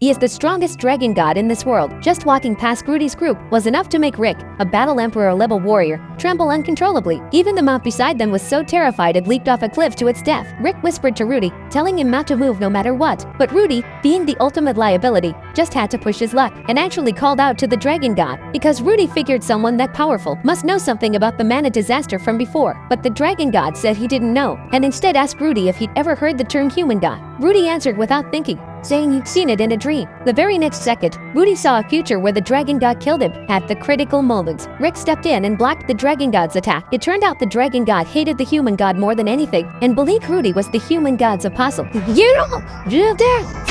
He is the strongest dragon god in this world. Just walking past Rudy's group was enough to make Rick, a battle emperor level warrior, tremble uncontrollably. Even the mount beside them was so terrified it leaped off a cliff to its death. Rick whispered to Rudy, telling him not to move no matter what. But Rudy, being the ultimate liability, just had to push his luck and actually called out to the dragon god, because Rudy figured someone that powerful must know something about the mana disaster from before. But the dragon god said he didn't know, and instead asked Rudy if he'd ever heard the term human god. Rudy answered without thinking, saying he'd seen it in a dream. The very next second, Rudy saw a future where the dragon god killed him. At the critical moment, Rick stepped in and blocked the dragon god's attack. It turned out the dragon god hated the human god more than anything and believed Rudy was the human god's apostle. You dare!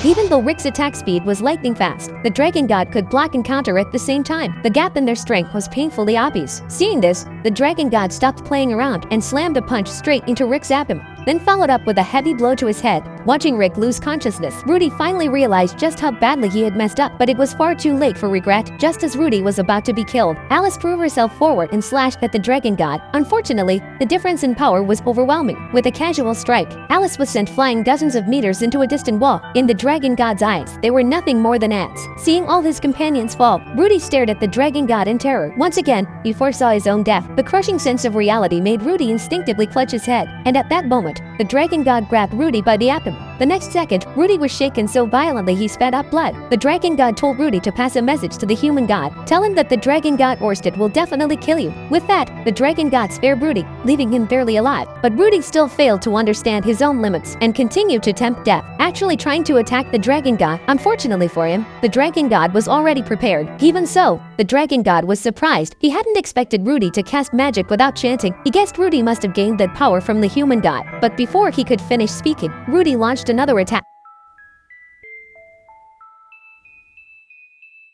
Even though Rick's attack speed was lightning fast, the dragon god could block and counter at the same time. The gap in their strength was painfully obvious. Seeing this, the dragon god stopped playing around and slammed a punch straight into Rick's abdomen, then followed up with a heavy blow to his head. Watching Rick lose consciousness, Rudy finally realized just how badly he had messed up, but it was far too late for regret. Just as Rudy was about to be killed, Alice threw herself forward and slashed at the dragon god. Unfortunately, the difference in power was overwhelming. With a casual strike, Alice was sent flying dozens of meters into a distant wall. In the dragon god's eyes, they were nothing more than ants. Seeing all his companions fall, Rudy stared at the dragon god in terror. Once again, he foresaw his own death. The crushing sense of reality made Rudy instinctively clutch his head, and at that moment, the dragon god grabbed Rudy by the abdomen. The next second, Rudy was shaken so violently he spat out blood. The dragon god told Rudy to pass a message to the human god. Tell him that the dragon god Orsted will definitely kill you. With that, the dragon god spared Rudy, leaving him barely alive. But Rudy still failed to understand his own limits and continued to tempt death, actually trying to attack the dragon god. Unfortunately for him, the dragon god was already prepared. Even so, the dragon god was surprised. He hadn't expected Rudy to cast magic without chanting. He guessed Rudy must have gained that power from the human god. But before he could finish speaking, Rudy launched another attack.